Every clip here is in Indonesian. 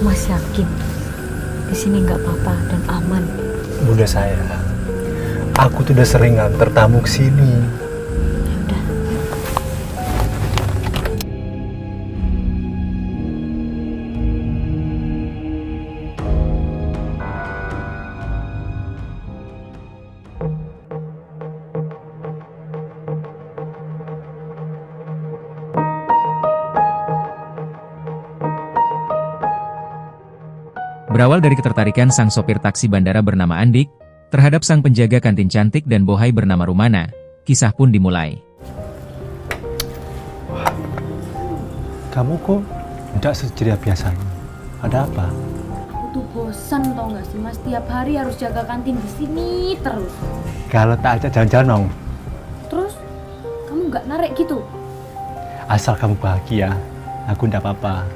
Mas yakin di sini nggak apa-apa dan aman? Bunda saya, aku tuh udah sering nganter tamu ke sini. Ya udah. Berawal dari ketertarikan sang sopir taksi bandara bernama Andik terhadap sang penjaga kantin cantik dan bohai bernama Rumana, kisah pun dimulai. Kamu kok tidak seceria biasanya? Ada apa? Aku tuh bosan tau nggak sih Mas, tiap hari harus jaga kantin di sini terus. Kalau tak ajak jalan-jalan dong. Terus kamu nggak narik gitu? Asal kamu bahagia, aku tidak apa-apa.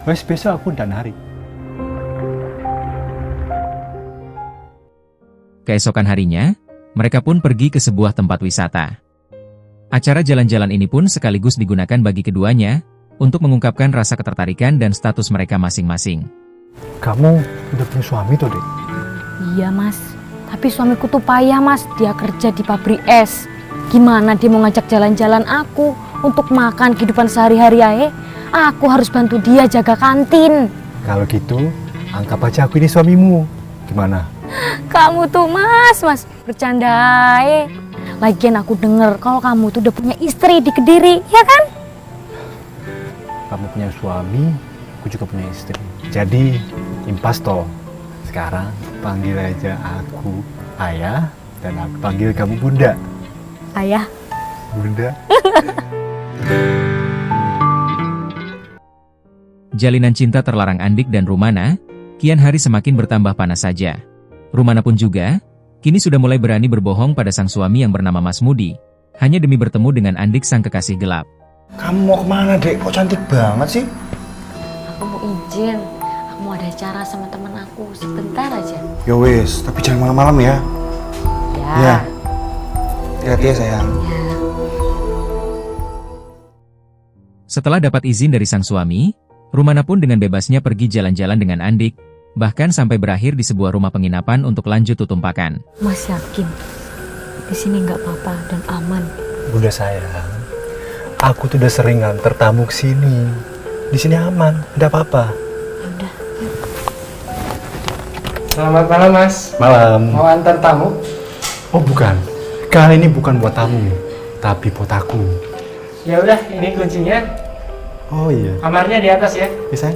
Wes besok aku tidak narik. Keesokan harinya, mereka pun pergi ke sebuah tempat wisata. Acara jalan-jalan ini pun sekaligus digunakan bagi keduanya untuk mengungkapkan rasa ketertarikan dan status mereka masing-masing. Kamu udah punya suami tuh, Dek? Iya Mas, tapi suamiku tuh payah Mas, dia kerja di pabrik es. Gimana dia mau ngajak jalan-jalan aku untuk makan kehidupan sehari-hari aja? Aku harus bantu dia jaga kantin. Kalau gitu, anggap aja aku ini suamimu. Gimana? Kamu tuh mas bercanda aja. Lagian aku denger kalau kamu tuh udah punya istri di Kediri, ya kan? Kamu punya suami, aku juga punya istri. Jadi, impas toh. Sekarang panggil aja aku ayah dan aku panggil kamu bunda. Ayah. Bunda. Jalinan cinta terlarang Andik dan Rumana, kian hari semakin bertambah panas saja. Rumana pun juga, kini sudah mulai berani berbohong pada sang suami yang bernama Mas Mudi, hanya demi bertemu dengan Andik sang kekasih gelap. Kamu mau kemana, Dek? Kok cantik banget sih? Aku mau izin, aku mau ada acara sama temen aku, sebentar aja. Ya wes, tapi jangan malam-malam ya. Ya. Hati-hati ya sayang. Setelah dapat izin dari sang suami, Rumana pun dengan bebasnya pergi jalan-jalan dengan Andik, bahkan sampai berakhir di sebuah rumah penginapan untuk lanjut tutumpakan. Mas yakin di sini nggak apa-apa dan aman? Bunda saya, aku tuh udah sering nganter tamu ke sini. Di sini aman, tidak apa-apa. Ya udah. Selamat malam Mas. Malam. Mau antar tamu? Oh bukan, kali ini bukan buat tamu, tapi buat aku. Ya udah, ini kuncinya. Oh iya, Kamarnya di atas ya. bisa?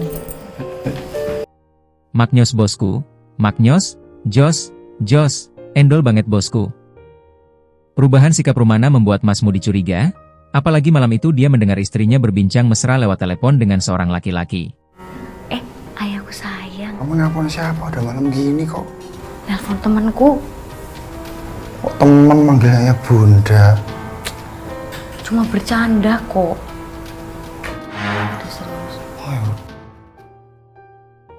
Maknyos bosku, Maknyos, Jos, endol banget bosku. Perubahan sikap Rumana membuat Mas Mudi curiga, apalagi malam itu dia mendengar istrinya berbincang mesra lewat telepon dengan seorang laki-laki. Ayahku sayang, Kamu nelpon siapa? Udah malam gini kok. nelpon temanku, Kok temen manggilnya bunda? cuma bercanda kok. Udah serius. Oh, ya.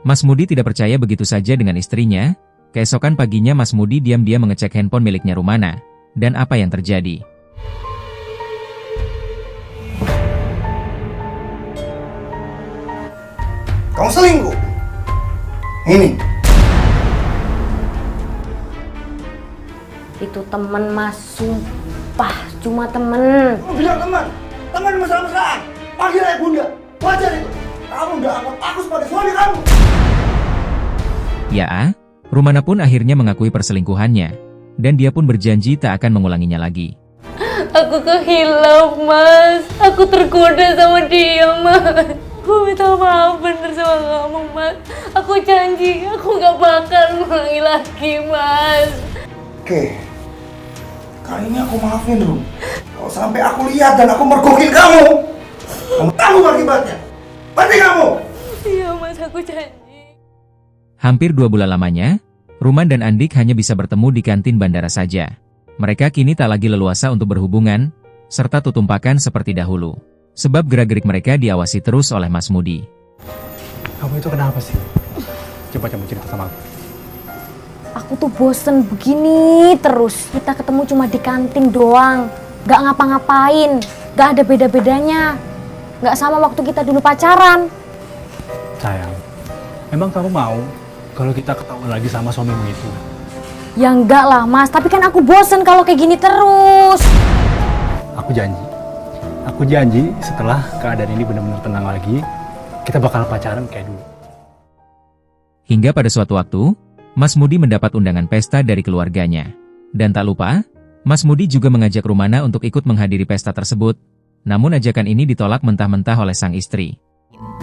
Mas Mudi tidak percaya begitu saja dengan istrinya. Keesokan paginya Mas Mudi diam-diam mengecek handphone miliknya Rumana. Dan apa yang terjadi? Kamu selingkuh? Ini. Itu temen Mas, sumpah cuma temen. Kamu bilang teman. Teman mesra-mesraan. Panggil aja bunda. Wajar itu. Kamu udah anggap aku sebagai suami kamu. Ya, Rumana pun akhirnya mengakui perselingkuhannya. Dan dia pun berjanji tak akan mengulanginya lagi. Aku kehilaf Mas, aku tergoda sama dia Mas. Aku minta maaf bener sama kamu Mas. Aku janji aku gak bakal ngulangi lagi Mas. Oke. Kali ini aku maafin dulu. Kalau sampai aku lihat dan aku mergokin kamu tanggung akibatnya. Berarti kamu. Iya Mas, aku janji. Hampir 2 bulan lamanya, Ruman dan Andik hanya bisa bertemu di kantin bandara saja. Mereka kini tak lagi leluasa untuk berhubungan, serta tutumpakan seperti dahulu. Sebab gerak-gerik mereka diawasi terus oleh Mas Mudi. Kamu itu kenapa sih? Coba cerita sama aku. Aku tuh bosen begini terus. Kita ketemu cuma di kantin doang. Gak ngapa-ngapain. Gak ada beda-bedanya. Gak sama waktu kita dulu pacaran. Sayang, Emang kamu mau kalau kita ketahuan lagi sama suamimu itu? Ya enggak lah Mas, tapi kan aku bosen kalau kayak gini terus. Aku janji setelah keadaan ini benar-benar tenang lagi, kita bakal pacaran kayak dulu. Hingga pada suatu waktu, Mas Mudi mendapat undangan pesta dari keluarganya. Dan tak lupa, Mas Mudi juga mengajak Rumana untuk ikut menghadiri pesta tersebut. Namun ajakan ini ditolak mentah-mentah oleh sang istri.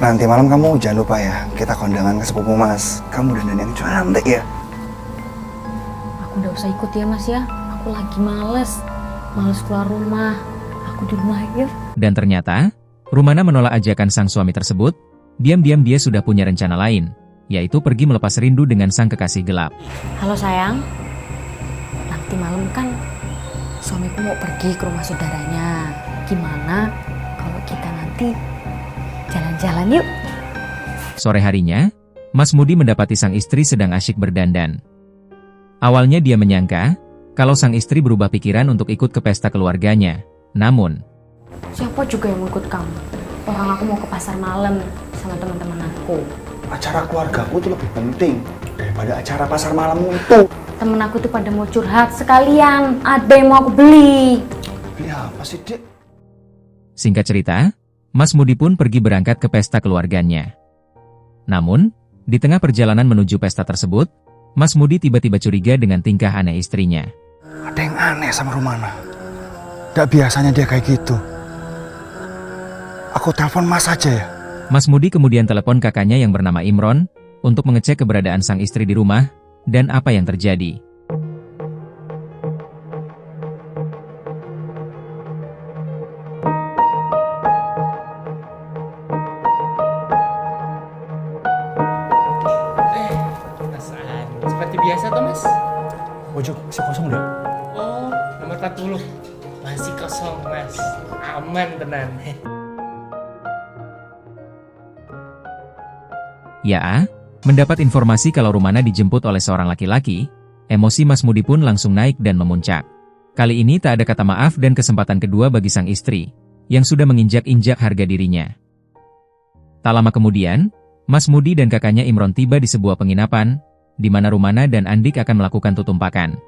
Nanti malam kamu jangan lupa ya, kita kondangan ke sepupu Mas. Kamu dandan yang cantik ya. Aku udah usah ikut ya Mas ya. Aku lagi males keluar rumah. Aku di rumah aja. Dan ternyata, Rumana menolak ajakan sang suami tersebut. Diam-diam dia sudah punya rencana lain, yaitu pergi melepas rindu dengan sang kekasih gelap. Halo sayang, nanti malam kan suamiku mau pergi ke rumah saudaranya. Gimana kalau kita nanti jalan-jalan yuk? Sore harinya, Mas Mudi mendapati sang istri sedang asyik berdandan. Awalnya dia menyangka kalau sang istri berubah pikiran untuk ikut ke pesta keluarganya. Namun, Siapa juga yang mau ikut kamu? Orang aku mau ke pasar malam sama teman-teman aku. Acara keluargaku itu lebih penting daripada acara pasar malammu itu. Temen aku tuh pada mau curhat sekalian. Ada yang mau aku beli. Beli apa sih, Dek? singkat cerita, Mas Mudi pun pergi berangkat ke pesta keluarganya. Namun, di tengah perjalanan menuju pesta tersebut, Mas Mudi tiba-tiba curiga dengan tingkah aneh istrinya. Ada yang aneh sama Rumana. Gak biasanya dia kayak gitu. Aku telepon Mas aja ya. Mas Mudi kemudian telepon kakaknya yang bernama Imron untuk mengecek keberadaan sang istri di rumah dan apa yang terjadi. Seperti biasa toh Mas? Pojok masih kosong udah. Oh, nomor 40. Masih kosong Mas. Aman tenan. Ya, mendapat informasi kalau Rumana dijemput oleh seorang laki-laki, emosi Mas Mudi pun langsung naik dan memuncak. Kali ini tak ada kata maaf dan kesempatan kedua bagi sang istri, yang sudah menginjak-injak harga dirinya. Tak lama kemudian, Mas Mudi dan kakaknya Imron tiba di sebuah penginapan, di mana Rumana dan Andik akan melakukan tutumpakan.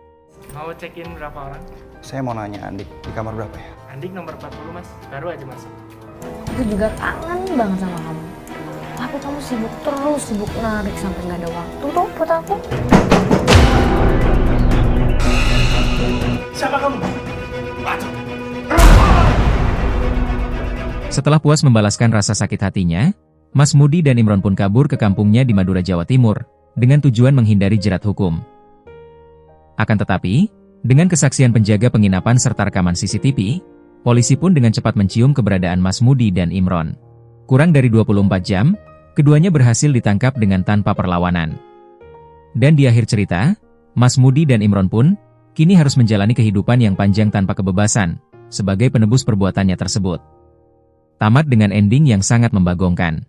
Mau check-in berapa orang? Saya mau nanya Andik, di kamar berapa ya? Andik nomor 40 Mas, baru aja masuk. Aku juga kangen banget sama kamu. Tapi kamu sibuk narik sampai nggak ada waktu tuh buat aku. Siapa kamu? Setelah puas membalaskan rasa sakit hatinya, Mas Mudi dan Imron pun kabur ke kampungnya di Madura, Jawa Timur, dengan tujuan menghindari jerat hukum. Akan tetapi, dengan kesaksian penjaga penginapan serta rekaman CCTV, polisi pun dengan cepat mencium keberadaan Mas Mudi dan Imron. Kurang dari 24 jam, keduanya berhasil ditangkap dengan tanpa perlawanan. Dan di akhir cerita, Mas Mudi dan Imron pun kini harus menjalani kehidupan yang panjang tanpa kebebasan, sebagai penebus perbuatannya tersebut. Tamat dengan ending yang sangat membagongkan.